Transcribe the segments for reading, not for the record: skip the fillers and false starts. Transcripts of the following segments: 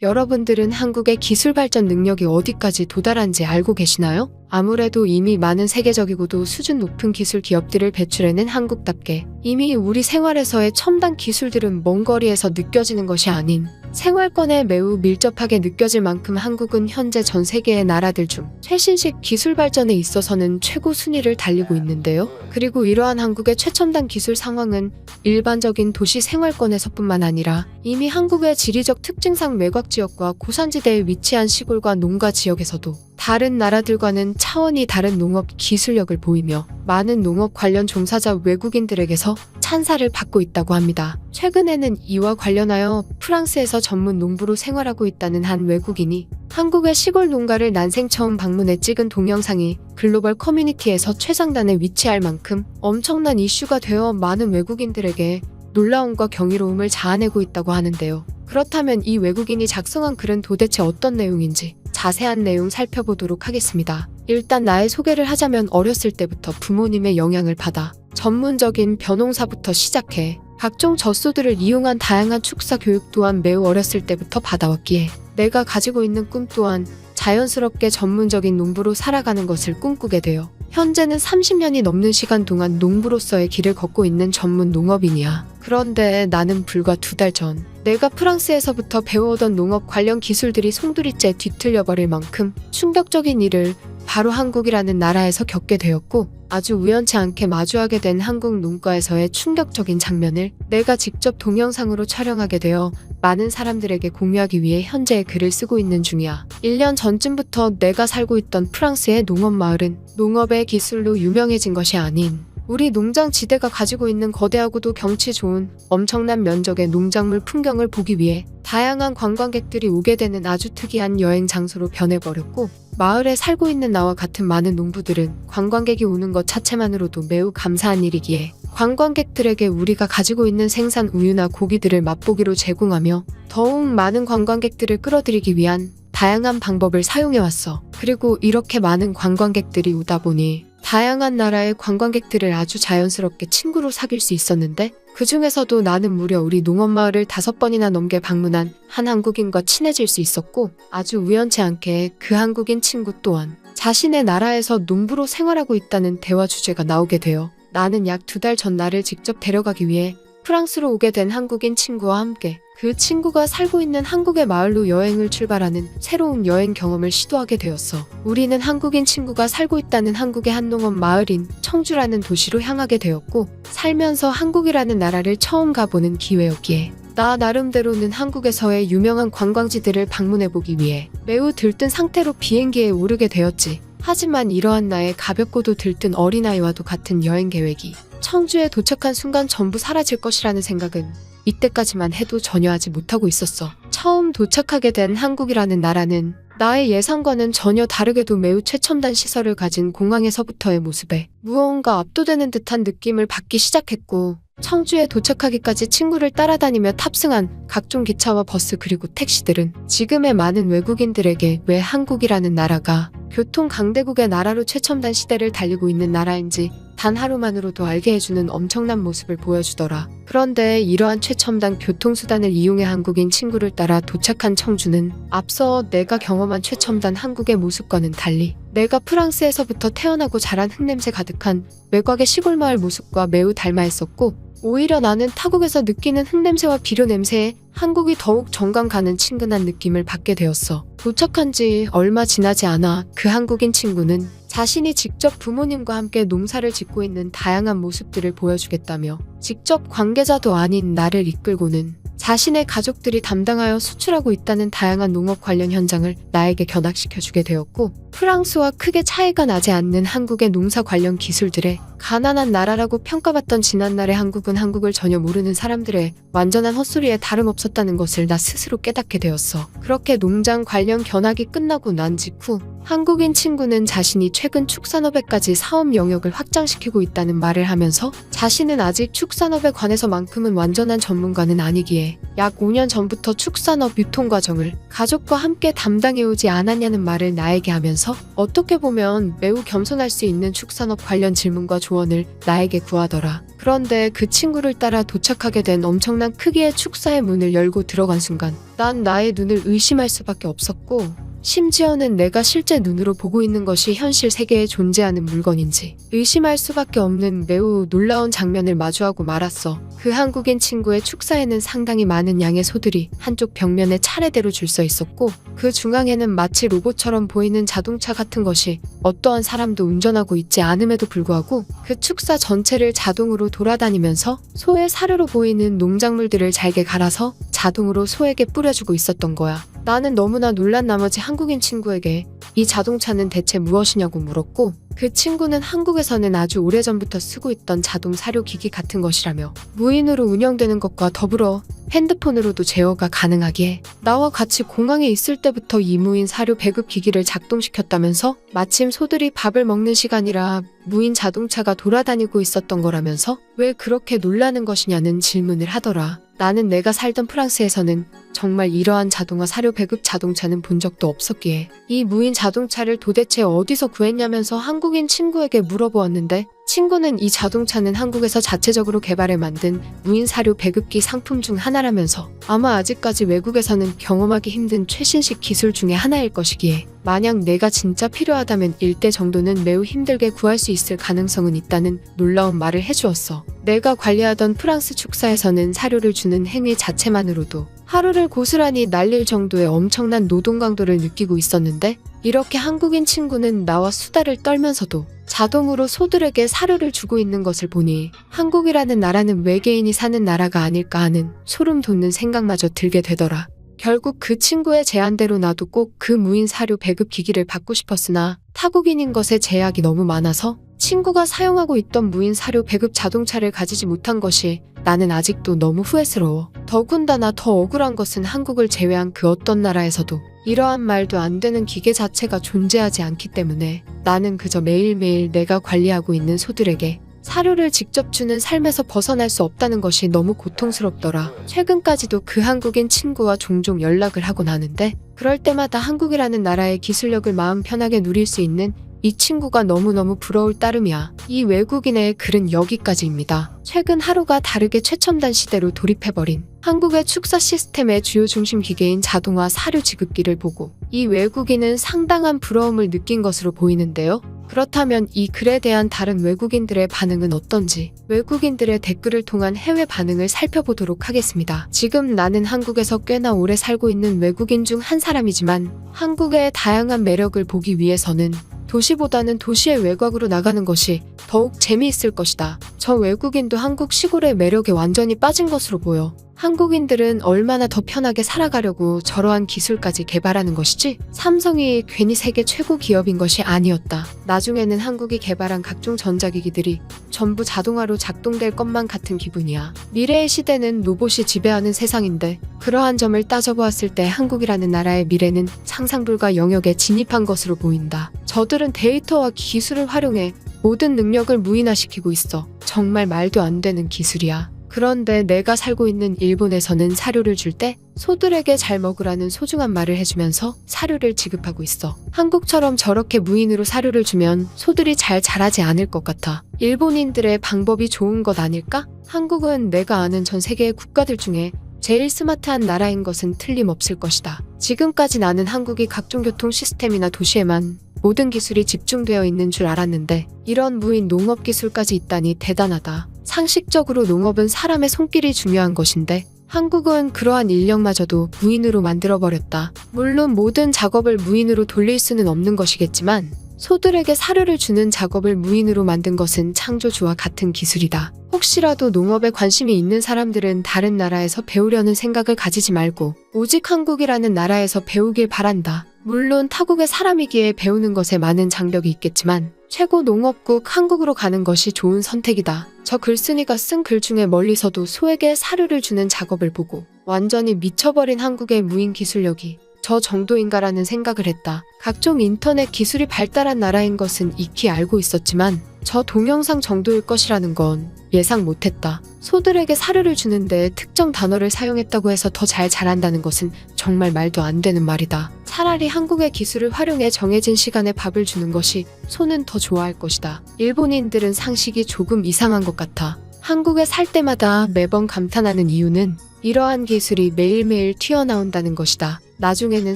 여러분들은 한국의 기술 발전 능력이 어디까지 도달한지 알고 계시나요? 아무래도 이미 많은 세계적이고도 수준 높은 기술 기업들을 배출해낸 한국답게 이미 우리 생활에서의 첨단 기술들은 먼 거리에서 느껴지는 것이 아닌 생활권에 매우 밀접하게 느껴질 만큼 한국은 현재 전 세계의 나라들 중 최신식 기술 발전에 있어서는 최고 순위를 달리고 있는데요. 그리고 이러한 한국의 최첨단 기술 상황은 일반적인 도시 생활권에서뿐만 아니라 이미 한국의 지리적 특징상 외곽 지역과 고산지대에 위치한 시골과 농가 지역에서도 다른 나라들과는 차원이 다른 농업 기술력을 보이며 많은 농업 관련 종사자 외국인들에게서 찬사를 받고 있다고 합니다. 최근에는 이와 관련하여 프랑스에서 전문 농부로 생활하고 있다는 한 외국인이 한국의 시골 농가를 난생 처음 방문해 찍은 동영상이 글로벌 커뮤니티에서 최상단에 위치할 만큼 엄청난 이슈가 되어 많은 외국인들에게 놀라움과 경이로움을 자아내고 있다고 하는데요. 그렇다면 이 외국인이 작성한 글은 도대체 어떤 내용인지 자세한 내용 살펴보도록 하겠습니다. 일단 나의 소개를 하자면 어렸을 때부터 부모님의 영향을 받아 전문적인 벼농사부터 시작해 각종 젖소들을 이용한 다양한 축사 교육 또한 매우 어렸을 때부터 받아왔기에 내가 가지고 있는 꿈 또한 자연스럽게 전문적인 농부로 살아가는 것을 꿈꾸게 되어 현재는 30년이 넘는 시간 동안 농부로서의 길을 걷고 있는 전문 농업인이야. 그런데 나는 불과 2달 전 내가 프랑스에서부터 배워오던 농업 관련 기술들이 송두리째 뒤틀려버릴 만큼 충격적인 일을 바로 한국이라는 나라에서 겪게 되었고 아주 우연치 않게 마주하게 된 한국 농가에서의 충격적인 장면을 내가 직접 동영상으로 촬영하게 되어 많은 사람들에게 공유하기 위해 현재 글을 쓰고 있는 중이야. 1년 전쯤부터 내가 살고 있던 프랑스의 농업 마을은 농업의 기술로 유명해진 것이 아닌 우리 농장 지대가 가지고 있는 거대하고도 경치 좋은 엄청난 면적의 농작물 풍경을 보기 위해 다양한 관광객들이 오게 되는 아주 특이한 여행 장소로 변해버렸고 마을에 살고 있는 나와 같은 많은 농부들은 관광객이 오는 것 자체만으로도 매우 감사한 일이기에 관광객들에게 우리가 가지고 있는 생산 우유나 고기들을 맛보기로 제공하며 더욱 많은 관광객들을 끌어들이기 위한 다양한 방법을 사용해왔어. 그리고 이렇게 많은 관광객들이 오다 보니 다양한 나라의 관광객들을 아주 자연스럽게 친구로 사귈 수 있었는데 그 중에서도 나는 무려 우리 농업마을을 5번이나 넘게 방문한 한 한국인과 친해질 수 있었고 아주 우연치 않게 그 한국인 친구 또한 자신의 나라에서 농부로 생활하고 있다는 대화 주제가 나오게 되어 나는 약 2달 전 나를 직접 데려가기 위해 프랑스로 오게 된 한국인 친구와 함께 그 친구가 살고 있는 한국의 마을로 여행을 출발하는 새로운 여행 경험을 시도하게 되었어. 우리는 한국인 친구가 살고 있다는 한국의 한 농업 마을인 청주라는 도시로 향하게 되었고 살면서 한국이라는 나라를 처음 가보는 기회였기에 나 나름대로는 한국에서의 유명한 관광지들을 방문해보기 위해 매우 들뜬 상태로 비행기에 오르게 되었지. 하지만 이러한 나의 가볍고도 들뜬 어린아이와도 같은 여행 계획이 청주에 도착한 순간 전부 사라질 것이라는 생각은 이때까지만 해도 전혀 하지 못하고 있었어. 처음 도착하게 된 한국이라는 나라는 나의 예상과는 전혀 다르게도 매우 최첨단 시설을 가진 공항에서부터의 모습에 무언가 압도되는 듯한 느낌을 받기 시작했고 청주에 도착하기까지 친구를 따라다니며 탑승한 각종 기차와 버스 그리고 택시들은 지금의 많은 외국인들에게 왜 한국이라는 나라가 교통 강대국의 나라로 최첨단 시대를 달리고 있는 나라인지 단 하루만으로도 알게 해주는 엄청난 모습을 보여주더라. 그런데 이러한 최첨단 교통수단을 이용해 한국인 친구를 따라 도착한 청주는 앞서 내가 경험한 최첨단 한국의 모습과는 달리 내가 프랑스에서부터 태어나고 자란 흙냄새 가득한 외곽의 시골 마을 모습과 매우 닮아 있었고 오히려 나는 타국에서 느끼는 흙냄새와 비료 냄새에 한국이 더욱 정감 가는 친근한 느낌을 받게 되었어. 도착한 지 얼마 지나지 않아 그 한국인 친구는 자신이 직접 부모님과 함께 농사를 짓고 있는 다양한 모습들을 보여주겠다며 직접 관계자도 아닌 나를 이끌고는 자신의 가족들이 담당하여 수출하고 있다는 다양한 농업 관련 현장을 나에게 견학시켜주게 되었고 프랑스와 크게 차이가 나지 않는 한국의 농사 관련 기술들에 가난한 나라라고 평가받던 지난날의 한국은 한국을 전혀 모르는 사람들의 완전한 헛소리에 다름없었다는 것을 나 스스로 깨닫게 되었어. 그렇게 농장 관련 견학이 끝나고 난 직후 한국인 친구는 자신이 최근 축산업에까지 사업 영역을 확장시키고 있다는 말을 하면서 자신은 아직 축산업에 관해서만큼은 완전한 전문가는 아니기에 약 5년 전부터 축산업 유통 과정을 가족과 함께 담당해오지 않았냐는 말을 나에게 하면서 어떻게 보면 매우 겸손할 수 있는 축산업 관련 질문과 조언을 나에게 구하더라. 그런데 그 친구를 따라 도착하게 된 엄청난 크기의 축사의 문을 문을 열고 들어간 순간 난 나의 눈을 의심할 수밖에 없었고, 심지어는 내가 실제 눈으로 보고 있는 것이 현실 세계에 존재하는 물건인지 의심할 수밖에 없는 매우 놀라운 장면을 마주하고 말았어. 그 한국인 친구의 축사에는 상당히 많은 양의 소들이 한쪽 벽면에 차례대로 줄 서 있었고, 그 중앙에는 마치 로봇처럼 보이는 자동차 같은 것이 어떠한 사람도 운전하고 있지 않음에도 불구하고 그 축사 전체를 자동으로 돌아다니면서 소의 사료로 보이는 농작물들을 잘게 갈아서 자동으로 소에게 뿌려주고 있었던 거야. 나는 너무나 놀란 나머지 한국인 친구에게 이 자동차는 대체 무엇이냐고 물었고, 그 친구는 한국에서는 아주 오래전부터 쓰고 있던 자동 사료 기기 같은 것이라며 무인으로 운영되는 것과 더불어 핸드폰으로도 제어가 가능하기에 나와 같이 공항에 있을 때부터 이 무인 사료 배급 기기를 작동시켰다면서 마침 소들이 밥을 먹는 시간이라 무인 자동차가 돌아다니고 있었던 거라면서 왜 그렇게 놀라는 것이냐는 질문을 하더라. 나는 내가 살던 프랑스에서는 정말 이러한 자동화 사료 배급 자동차는 본 적도 없었기에 이 무인 자동차를 도대체 어디서 구했냐면서 한국인 친구에게 물어보았는데, 친구는 이 자동차는 한국에서 자체적으로 개발해 만든 무인 사료 배급기 상품 중 하나라면서 아마 아직까지 외국에서는 경험하기 힘든 최신식 기술 중에 하나일 것이기에 만약 내가 진짜 필요하다면 일대 정도는 매우 힘들게 구할 수 있을 가능성은 있다는 놀라운 말을 해주었어. 내가 관리하던 프랑스 축사에서는 사료를 주는 행위 자체만으로도 하루를 고스란히 날릴 정도의 엄청난 노동 강도를 느끼고 있었는데, 이렇게 한국인 친구는 나와 수다를 떨면서도 자동으로 소들에게 사료를 주고 있는 것을 보니 한국이라는 나라는 외계인이 사는 나라가 아닐까 하는 소름 돋는 생각마저 들게 되더라. 결국 그 친구의 제안대로 나도 꼭 그 무인 사료 배급 기기를 받고 싶었으나 타국인인 것에 제약이 너무 많아서 친구가 사용하고 있던 무인 사료 배급 자동차를 가지지 못한 것이 나는 아직도 너무 후회스러워. 더군다나 더 억울한 것은 한국을 제외한 그 어떤 나라에서도 이러한 말도 안 되는 기계 자체가 존재하지 않기 때문에 나는 그저 매일매일 내가 관리하고 있는 소들에게 사료를 직접 주는 삶에서 벗어날 수 없다는 것이 너무 고통스럽더라. 최근까지도 그 한국인 친구와 종종 연락을 하곤 하는데, 그럴 때마다 한국이라는 나라의 기술력을 마음 편하게 누릴 수 있는 이 친구가 너무너무 부러울 따름이야. 이 외국인의 글은 여기까지입니다. 최근 하루가 다르게 최첨단 시대로 돌입해버린 한국의 축사 시스템의 주요 중심 기계인 자동화 사료 지급기를 보고 이 외국인은 상당한 부러움을 느낀 것으로 보이는데요. 그렇다면 이 글에 대한 다른 외국인들의 반응은 어떤지 외국인들의 댓글을 통한 해외 반응을 살펴보도록 하겠습니다. 지금 나는 한국에서 꽤나 오래 살고 있는 외국인 중 한 사람이지만 한국의 다양한 매력을 보기 위해서는 도시보다는 도시의 외곽으로 나가는 것이 더욱 재미있을 것이다. 저 외국인도 한국 시골의 매력에 완전히 빠진 것으로 보여. 한국인들은 얼마나 더 편하게 살아가려고 저러한 기술까지 개발하는 것이지? 삼성이 괜히 세계 최고 기업인 것이 아니었다. 나중에는 한국이 개발한 각종 전자기기들이 전부 자동화로 작동될 것만 같은 기분이야. 미래의 시대는 로봇이 지배하는 세상인데 그러한 점을 따져보았을 때 한국이라는 나라의 미래는 상상 불가 영역에 진입한 것으로 보인다. 저들은 데이터와 기술을 활용해 모든 능력을 무인화시키고 있어. 정말 말도 안 되는 기술이야. 그런데 내가 살고 있는 일본에서는 사료를 줄 때 소들에게 잘 먹으라는 소중한 말을 해주면서 사료를 지급하고 있어. 한국처럼 저렇게 무인으로 사료를 주면 소들이 잘 자라지 않을 것 같아. 일본인들의 방법이 좋은 것 아닐까? 한국은 내가 아는 전 세계의 국가들 중에 제일 스마트한 나라인 것은 틀림없을 것이다. 지금까지 나는 한국이 각종 교통 시스템이나 도시에만 모든 기술이 집중되어 있는 줄 알았는데 이런 무인 농업 기술까지 있다니 대단하다. 상식적으로 농업은 사람의 손길이 중요한 것인데 한국은 그러한 인력마저도 무인으로 만들어버렸다. 물론 모든 작업을 무인으로 돌릴 수는 없는 것이겠지만 소들에게 사료를 주는 작업을 무인으로 만든 것은 창조주와 같은 기술이다. 혹시라도 농업에 관심이 있는 사람들은 다른 나라에서 배우려는 생각을 가지지 말고 오직 한국이라는 나라에서 배우길 바란다. 물론 타국의 사람이기에 배우는 것에 많은 장벽이 있겠지만 최고 농업국 한국으로 가는 것이 좋은 선택이다. 저 글쓴이가 쓴 글 중에 멀리서도 소에게 사료를 주는 작업을 보고 완전히 미쳐버린 한국의 무인 기술력이 저 정도인가라는 생각을 했다. 각종 인터넷 기술이 발달한 나라인 것은 익히 알고 있었지만 저 동영상 정도일 것이라는 건 예상 못했다. 소들에게 사료를 주는데 특정 단어를 사용했다고 해서 더 잘 자란다는 것은 정말 말도 안 되는 말이다. 차라리 한국의 기술을 활용해 정해진 시간에 밥을 주는 것이 소는 더 좋아할 것이다. 일본인들은 상식이 조금 이상한 것 같아. 한국에 살 때마다 매번 감탄하는 이유는 이러한 기술이 매일매일 튀어나온다는 것이다. 나중에는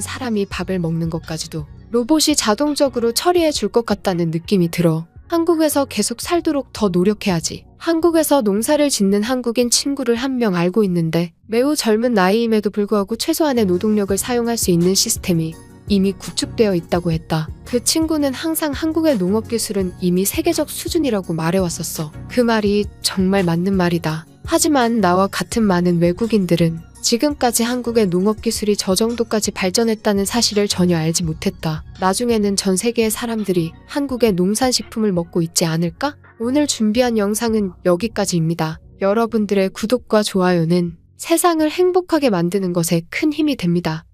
사람이 밥을 먹는 것까지도 로봇이 자동적으로 처리해 줄 것 같다는 느낌이 들어. 한국에서 계속 살도록 더 노력해야지. 한국에서 농사를 짓는 한국인 친구를 한 명 알고 있는데 매우 젊은 나이임에도 불구하고 최소한의 노동력을 사용할 수 있는 시스템이 이미 구축되어 있다고 했다. 그 친구는 항상 한국의 농업 기술은 이미 세계적 수준이라고 말해왔었어. 그 말이 정말 맞는 말이다. 하지만 나와 같은 많은 외국인들은 지금까지 한국의 농업 기술이 저 정도까지 발전했다는 사실을 전혀 알지 못했다. 나중에는 전 세계의 사람들이 한국의 농산식품을 먹고 있지 않을까? 오늘 준비한 영상은 여기까지입니다. 여러분들의 구독과 좋아요는 세상을 행복하게 만드는 것에 큰 힘이 됩니다.